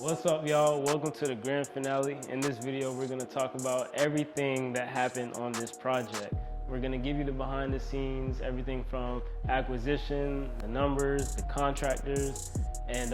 What's up, y'all? Welcome to the grand finale. In this video, we're going to talk about everything that happened on this project. We're going to give you the behind the scenes, everything from acquisition, the numbers, the contractors, and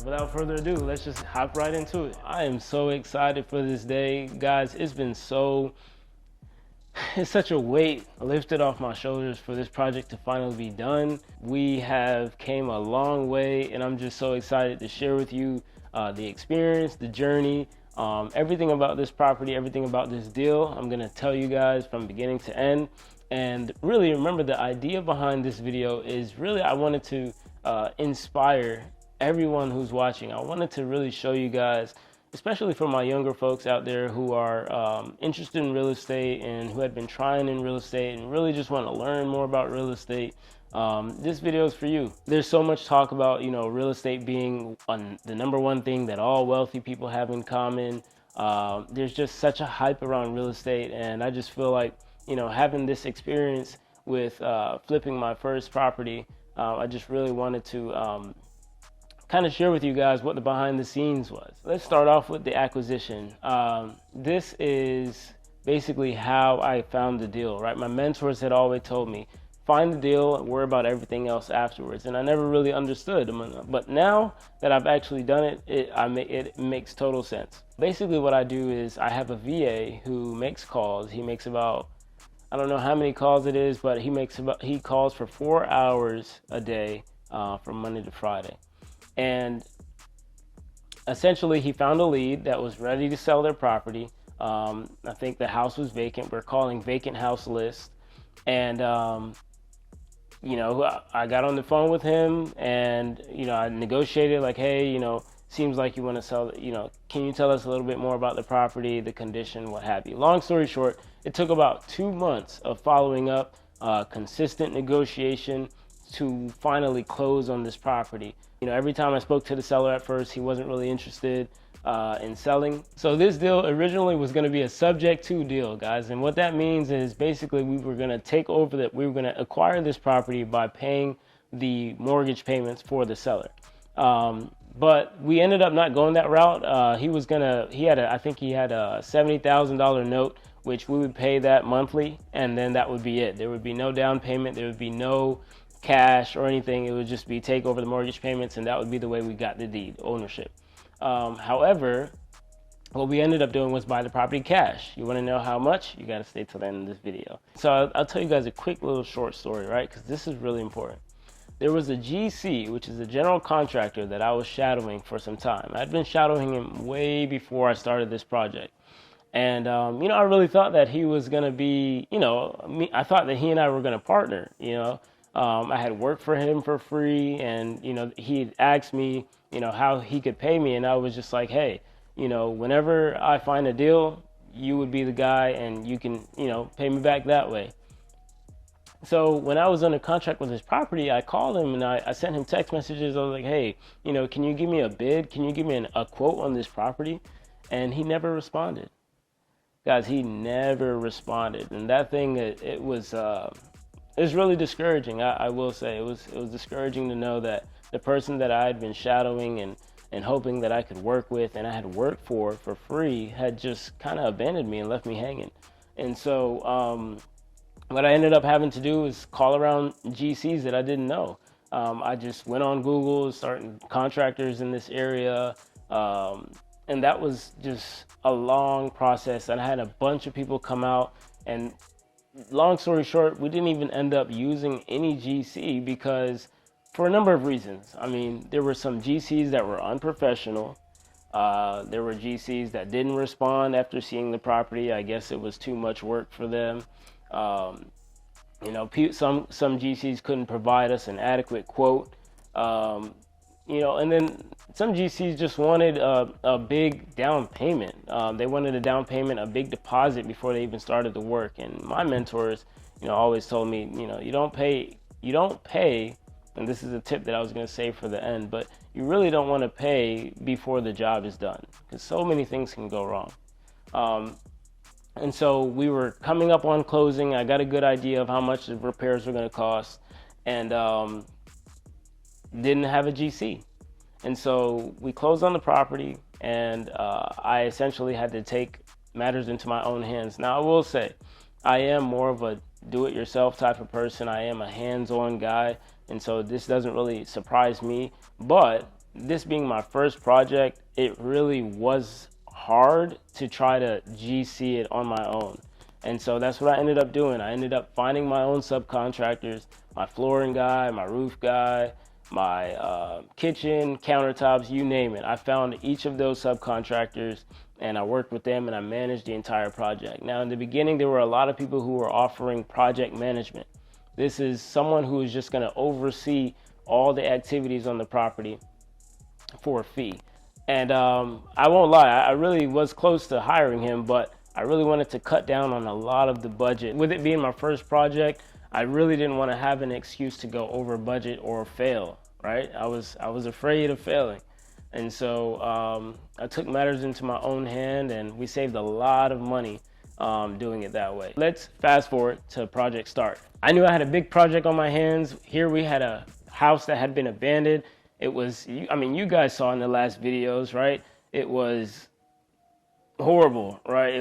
without further ado, let's just hop right into it. I am so excited for this day. Guys, it's such a weight lifted off my shoulders for this project to finally be done. We have came a long way, and I'm just so excited to share with you the experience, the journey, everything about this property, everything about this deal. I'm gonna tell you guys from beginning to end. And really, remember, the idea behind this video is really I wanted to inspire everyone who's watching. I wanted to really show you guys, especially for my younger folks out there who are interested in real estate and who had been trying in real estate and really just want to learn more about real estate. This video is for you. There's so much talk about, real estate being the number one thing that all wealthy people have in common. There's just such a hype around real estate, and I just feel like, having this experience with flipping my first property, I just really wanted to kind of share with you guys what the behind the scenes was. Let's start off with the acquisition. This is basically how I found the deal, right? My mentors had always told me, find the deal and worry about everything else afterwards. And I never really understood. But now that I've actually done it, it makes total sense. Basically what I do is I have a VA who makes calls. He makes about, I don't know how many calls it is, but he calls for 4 hours a day from Monday to Friday. And essentially he found a lead that was ready to sell their property. I think the house was vacant. We're calling vacant house list. And I got on the phone with him, and I negotiated like, hey, seems like you want to sell, can you tell us a little bit more about the property, the condition, what have you. Long story short, it took about 2 months of following up, consistent negotiation to finally close on this property. Every time I spoke to the seller at first, he wasn't really interested in selling. So this deal originally was going to be a subject to deal, guys. And what that means is basically we were going to acquire this property by paying the mortgage payments for the seller. But we ended up not going that route. I think he had a $70,000 note, which we would pay that monthly, and then that would be it. There would be no down payment. There would be no cash or anything. It would just be take over the mortgage payments, and that would be the way we got the deed ownership. However, what we ended up doing was buy the property cash. You want to know how much? You got to stay till the end of this video. So I'll tell you guys a quick little short story, right? Because this is really important. There was a GC, which is a general contractor, that I was shadowing for some time. I'd been shadowing him way before I started this project. And, I really thought that he was going to be, I thought that he and I were going to partner, I had worked for him for free, and, he asked me, how he could pay me. And I was just like, hey, whenever I find a deal, you would be the guy, and you can, pay me back that way. So when I was under contract with his property, I called him and I sent him text messages. I was like, hey, can you give me a bid? Can you give me a quote on this property? And he never responded. Guys, he never responded. And that thing, it was really discouraging. I will say it was discouraging to know that the person that I had been shadowing and hoping that I could work with and I had worked for free had just kind of abandoned me and left me hanging. And so what I ended up having to do was call around GCs that I didn't know. I just went on Google, started contractors in this area, and that was just a long process. And I had a bunch of people come out, and long story short, we didn't even end up using any GC because for a number of reasons. I mean, there were some GCs that were unprofessional. There were GCs that didn't respond after seeing the property. I guess it was too much work for them. Some GCs couldn't provide us an adequate quote. And then some GCs just wanted a big down payment. They wanted a down payment, a big deposit before they even started the work. And my mentors, always told me, you don't pay, and this is a tip that I was going to say for the end, but you really don't want to pay before the job is done, because so many things can go wrong. And so we were coming up on closing. I got a good idea of how much the repairs were going to cost, and didn't have a GC. And so we closed on the property. and I essentially had to take matters into my own hands. Now, I will say, I am more of a do-it-yourself type of person. I am a hands-on guy, and so this doesn't really surprise me. But this being my first project, it really was hard to try to GC it on my own. And so that's what I ended up doing. I ended up finding my own subcontractors, my flooring guy, my roof guy, my kitchen, countertops, you name it. I found each of those subcontractors and I worked with them and I managed the entire project. Now, in the beginning, there were a lot of people who were offering project management. This is someone who is just going to oversee all the activities on the property for a fee. And I won't lie, I really was close to hiring him, but I really wanted to cut down on a lot of the budget. With it being my first project, I really didn't want to have an excuse to go over budget or fail, right? I was afraid of failing. And so I took matters into my own hand and we saved a lot of money doing it that way. Let's fast forward to project start. I knew I had a big project on my hands. Here we had a house that had been abandoned. It was, I mean, you guys saw in the last videos, right? It was horrible, right?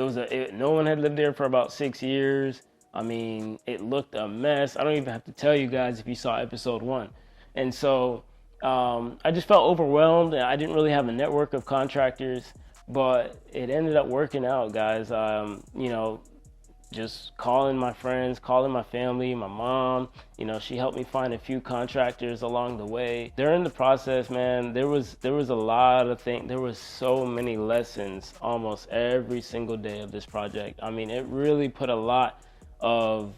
No one had lived there for about 6 years. I mean, it looked a mess. I don't even have to tell you guys if you saw episode 1. And so I just felt overwhelmed. I didn't really have a network of contractors, but it ended up working out, guys. You know, just calling my friends, calling my family, my mom, you know, she helped me find a few contractors along the way. During the process, man, there was a lot of things. There was so many lessons almost every single day of this project. I mean, it really put a lot of,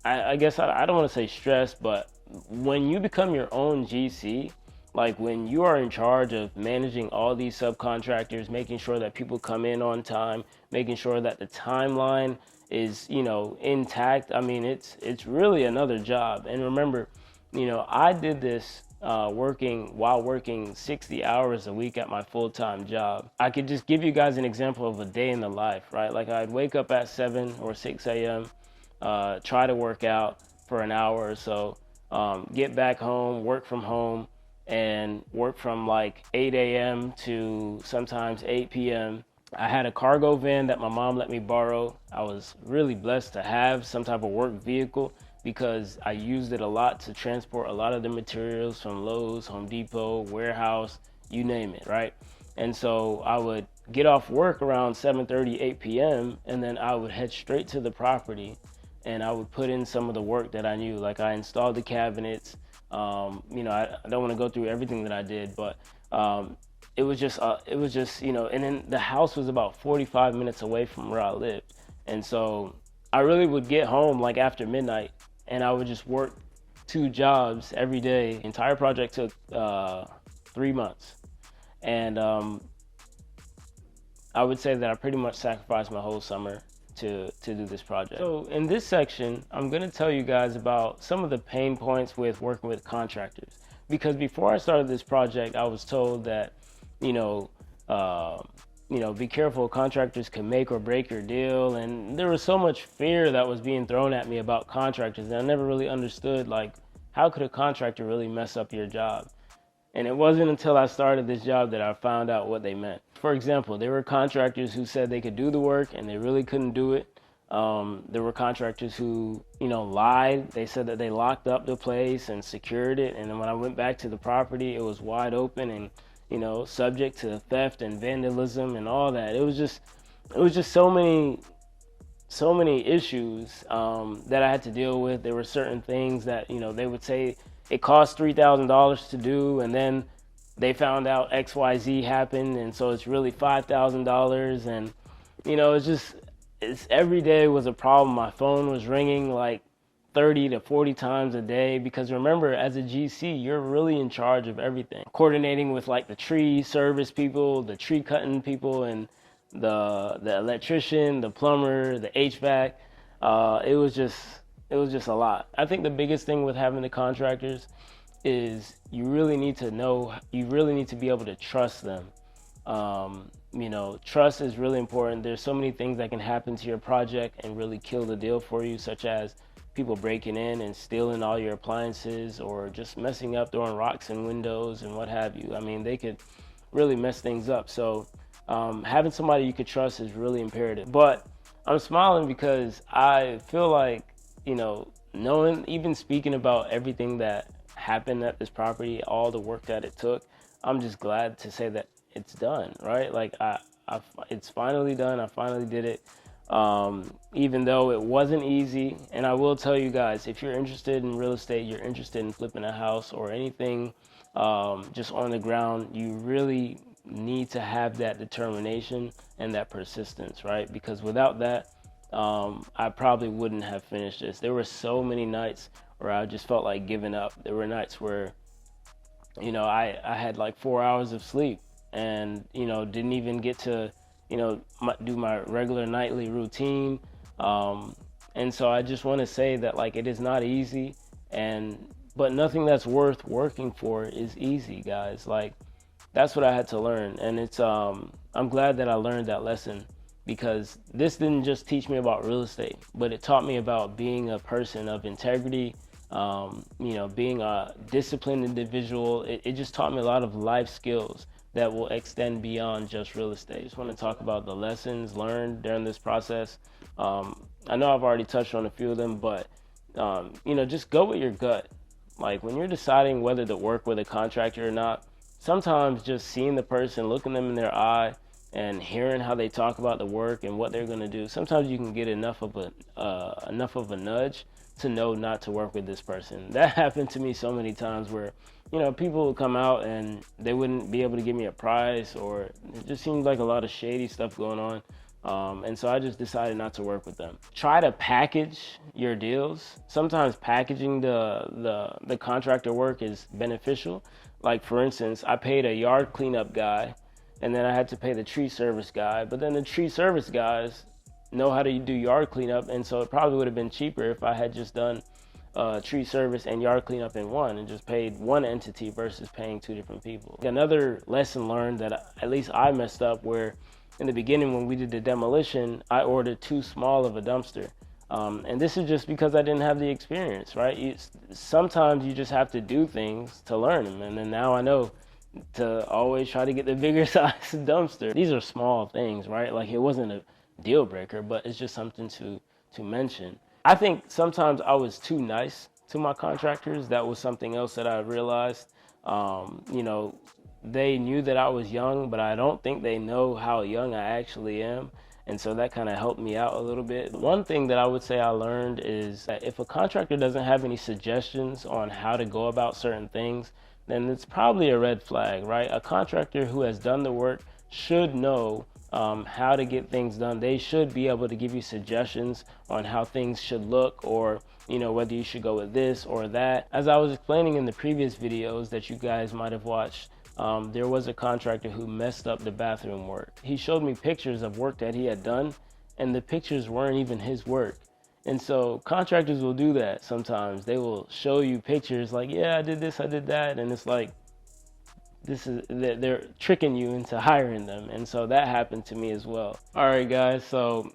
I guess I don't want to say stress, but when you become your own GC, like when you are in charge of managing all these subcontractors, making sure that people come in on time, making sure that the timeline is, you know, intact. I mean, it's really another job. And remember, you know, I did this while working 60 hours a week at my full-time job. I could just give you guys an example of a day in the life, right? Like I'd wake up at 7 or 6 a.m., try to work out for an hour or so, get back home, work from home, and work from like 8 a.m. to sometimes 8 p.m. I had a cargo van that my mom let me borrow. I was really blessed to have some type of work vehicle because I used it a lot to transport a lot of the materials from Lowe's, Home Depot, warehouse, you name it, right? And so I would get off work around 7:30, 8 p.m. and then I would head straight to the property and I would put in some of the work that I knew. Like I installed the cabinets. You know, I don't want to go through everything that I did, but it was just, you know, and then the house was about 45 minutes away from where I lived. And so I really would get home like after midnight and I would just work 2 jobs every day. The entire project took 3 months. And I would say that I pretty much sacrificed my whole summer to do this project. So in this section, I'm gonna tell you guys about some of the pain points with working with contractors. Because before I started this project, I was told that, you know, be careful, contractors can make or break your deal. And there was so much fear that was being thrown at me about contractors that I never really understood, like, how could a contractor really mess up your job? And it wasn't until I started this job that I found out what they meant. For example, there were contractors who said they could do the work and they really couldn't do it. There were contractors who, you know, lied. They said that they locked up the place and secured it. And then when I went back to the property, it was wide open and, you know, subject to theft and vandalism and all that. It was just so many issues that I had to deal with. There were certain things that, you know, they would say it cost $3,000 to do, and then they found out XYZ happened, and so it's really $5,000. And, you know, it's every day was a problem. My phone was ringing like 30 to 40 times a day, because remember, as a GC, you're really in charge of everything. Coordinating with like the tree service people, the tree cutting people, and the electrician, the plumber, the HVAC. It was just a lot. I think the biggest thing with having the contractors is you really need to be able to trust them. You know, trust is really important. There's so many things that can happen to your project and really kill the deal for you, such as people breaking in and stealing all your appliances, or just messing up, throwing rocks in windows and what have you. I mean, they could really mess things up. So having somebody you could trust is really imperative. But I'm smiling because I feel like, knowing, even speaking about everything that happened at this property, all the work that it took, I'm just glad to say that it's done, right? Like it's finally done. I finally did it. Even though it wasn't easy. And I will tell you guys, if you're interested in real estate, you're interested in flipping a house or anything just on the ground, you really need to have that determination and that persistence, right? Because without that, I probably wouldn't have finished this. There were so many nights where I just felt like giving up. There were nights where, I had like 4 hours of sleep and, didn't even get to, do my regular nightly routine. And so I just want to say that, like, it is not easy, but nothing that's worth working for is easy, guys. Like, that's what I had to learn. And it's, I'm glad that I learned that lesson, because this didn't just teach me about real estate, but it taught me about being a person of integrity, being a disciplined individual. It just taught me a lot of life skills that will extend beyond just real estate. I just want to talk about the lessons learned during this process. I know I've already touched on a few of them, but, just go with your gut. Like, when you're deciding whether to work with a contractor or not, sometimes just seeing the person, looking them in their eye, and hearing how they talk about the work and what they're going to do, sometimes you can get enough of a nudge to know not to work with this person. That happened to me so many times where, people would come out and they wouldn't be able to give me a price, or it just seemed like a lot of shady stuff going on. And so I just decided not to work with them. Try to package your deals. Sometimes packaging the contractor work is beneficial. Like, for instance, I paid a yard cleanup guy, and then I had to pay the tree service guy. But then the tree service guys know how to do yard cleanup, and so it probably would have been cheaper if I had just done tree service and yard cleanup in one and just paid one entity versus paying two different people. Another lesson learned that at least I messed up, where in the beginning when we did the demolition, I ordered too small of a dumpster. And this is just because I didn't have the experience, right? Sometimes you just have to do things to learn them. And then now I know to always try to get the bigger size dumpster. These are small things, right? Like, it wasn't a deal breaker, but it's just something to mention. I think sometimes I was too nice to my contractors. That was something else that I realized. They knew that I was young, but I don't think they know how young I actually am. And so that kind of helped me out a little bit. One thing that I would say I learned is that if a contractor doesn't have any suggestions on how to go about certain things, then it's probably a red flag, right? A contractor who has done the work should know how to get things done. They should be able to give you suggestions on how things should look, or whether you should go with this or that. As I was explaining in the previous videos that you guys might have watched, there was a contractor who messed up the bathroom work. He showed me pictures of work that he had done, and the pictures weren't even his work. And so contractors will do that sometimes. They will show you pictures like, yeah, I did this, I did that, and it's like, they're tricking you into hiring them. And so that happened to me as well. All right, guys, so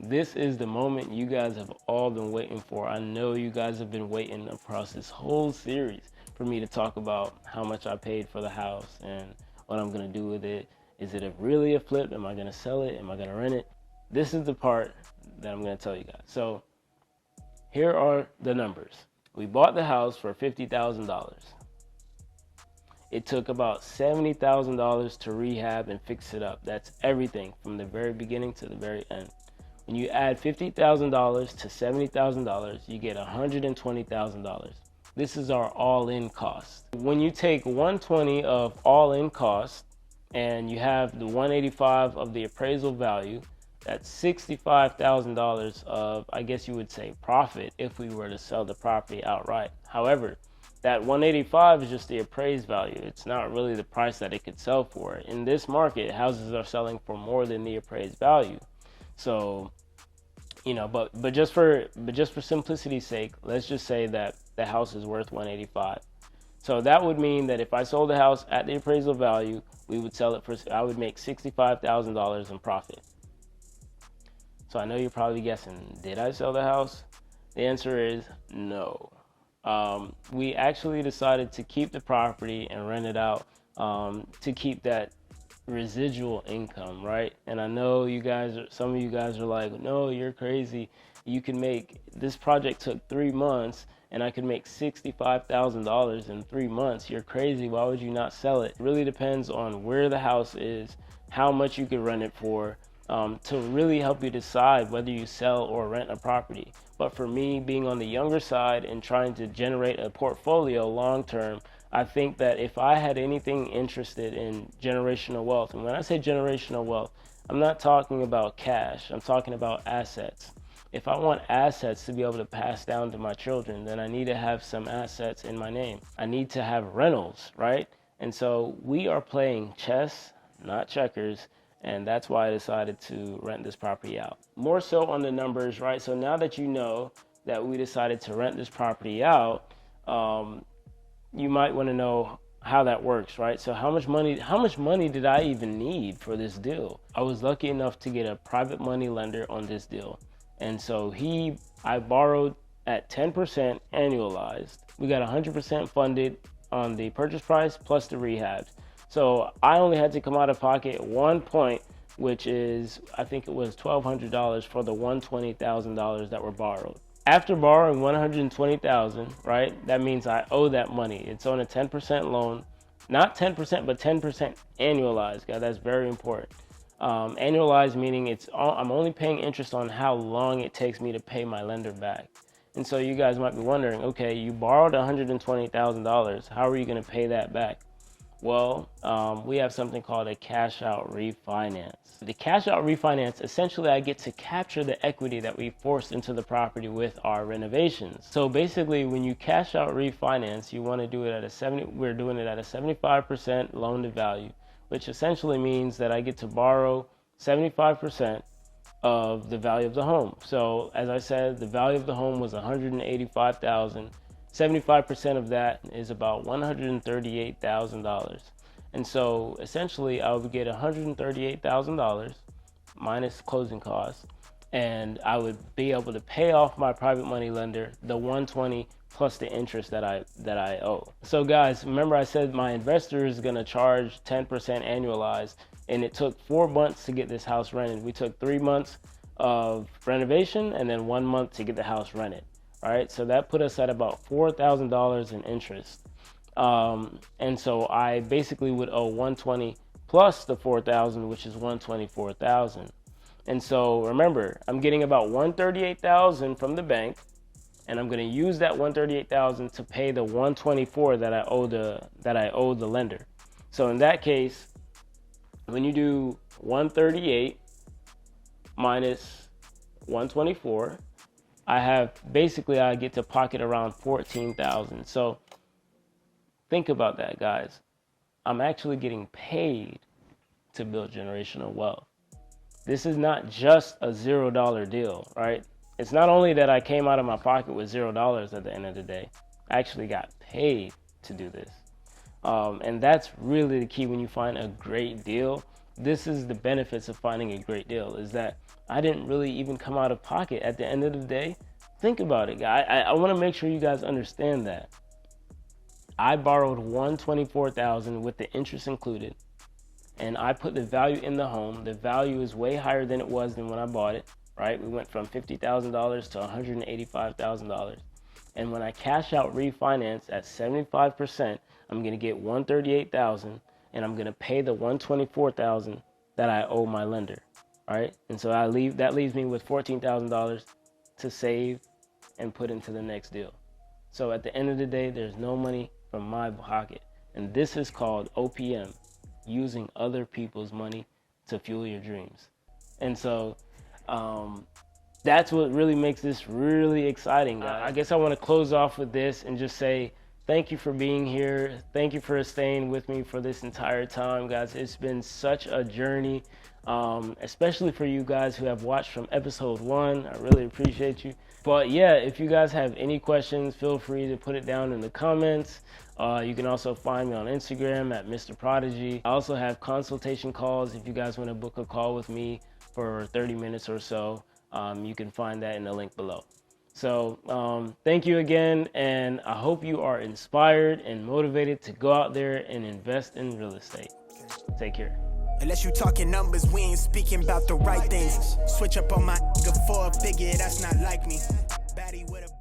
this is the moment you guys have all been waiting for. I know you guys have been waiting across this whole series for me to talk about how much I paid for the house and what I'm gonna do with it. Is it really a flip? Am I gonna sell it? Am I gonna rent it? This is the part that I'm gonna tell you guys. So here are the numbers. We bought the house for $50,000. It took about $70,000 to rehab and fix it up. That's everything from the very beginning to the very end. When you add $50,000 to $70,000, you get $120,000. This is our all-in cost. When you take 120 of all-in cost and you have the 185 of the appraisal value, that's $65,000 of, I guess you would say, profit if we were to sell the property outright. However, that 185 is just the appraised value. It's not really the price that it could sell for. In this market, houses are selling for more than the appraised value. So, but just for simplicity's sake, let's just say that the house is worth 185. So that would mean that if I sold the house at the appraisal value, we would sell it for, I would make $65,000 in profit. So I know you're probably guessing, did I sell the house? The answer is no. We actually decided to keep the property and rent it out to keep that residual income, right? And I know some of you guys are like, no, you're crazy. You can make, this project took 3 months and I could make $65,000 in 3 months. You're crazy. Why would you not sell it? It really depends on where the house is, how much you could rent it for, to really help you decide whether you sell or rent a property. But for me, being on the younger side and trying to generate a portfolio long term, I think that if I had anything interested in generational wealth, and when I say generational wealth, I'm not talking about cash, I'm talking about assets. If I want assets to be able to pass down to my children, then I need to have some assets in my name. I need to have rentals, right? And so we are playing chess, not checkers, and that's why I decided to rent this property out. More so on the numbers, right? So now that you know that we decided to rent this property out, you might want to know how that works, right? So how much money did I even need for this deal? I was lucky enough to get a private money lender on this deal. And so I borrowed at 10% annualized. We got 100% funded on the purchase price plus the rehabs. So I only had to come out of pocket at one point, which is, I think it was $1,200 for the $120,000 that were borrowed. After borrowing $120,000, right, that means I owe that money. It's on a 10% loan, not 10%, but 10% annualized, guys. That's very important. Annualized meaning I'm only paying interest on how long it takes me to pay my lender back. And so you guys might be wondering, okay, you borrowed $120,000. How are you going to pay that back? Well, we have something called a cash out refinance. The cash out refinance, essentially I get to capture the equity that we forced into the property with our renovations. So basically when you cash out refinance, you want to do it we're doing it at a 75% loan to value, which essentially means that I get to borrow 75% of the value of the home. So as I said, the value of the home was $185,000. 75% of that is about $138,000. And so essentially I would get $138,000 minus closing costs, and I would be able to pay off my private money lender the 120 plus the interest that I owe. So guys, remember I said my investor is going to charge 10% annualized, and it took 4 months to get this house rented. We took 3 months of renovation and then 1 month to get the house rented. All right, so that put us at about $4,000 in interest. And so I basically would owe 120 plus the 4,000, which is 124,000. And so remember, I'm getting about 138,000 from the bank, and I'm going to use that 138,000 to pay the 124 that I owe the lender. So in that case, when you do 138 minus 124, I get to pocket around 14,000. So think about that, guys. I'm actually getting paid to build generational wealth. This is not just a $0 deal, right? It's not only that I came out of my pocket with $0 at the end of the day. I actually got paid to do this. And that's really the key when you find a great deal. This is the benefits of finding a great deal, is that I didn't really even come out of pocket at the end of the day. Think about it, guys. I want to make sure you guys understand that. I borrowed $124,000 with the interest included, and I put the value in the home. The value is way higher than it was than when I bought it, right? We went from $50,000 to $185,000. And when I cash out refinance at 75%, I'm going to get $138,000, and I'm going to pay the $124,000 that I owe my lender, right? And so that leaves me with $14,000 to save and put into the next deal. So at the end of the day, there's no money from my pocket. And this is called OPM, using other people's money to fuel your dreams. And so that's what really makes this really exciting, guys. I guess I want to close off with this and just say thank you for being here. Thank you for staying with me for this entire time, guys. It's been such a journey, especially for you guys who have watched from episode 1. I really appreciate you. But yeah, if you guys have any questions, feel free to put it down in the comments. You can also find me on Instagram at Mr. Prodigy. I also have consultation calls if you guys want to book a call with me for 30 minutes or so. You can find that in the link below. So thank you again, and I hope you are inspired and motivated to go out there and invest in real estate. Take care. Unless you talking numbers, we ain't speaking about the right things. Switch up on my nigga for a figure, that's not like me. Baddie with a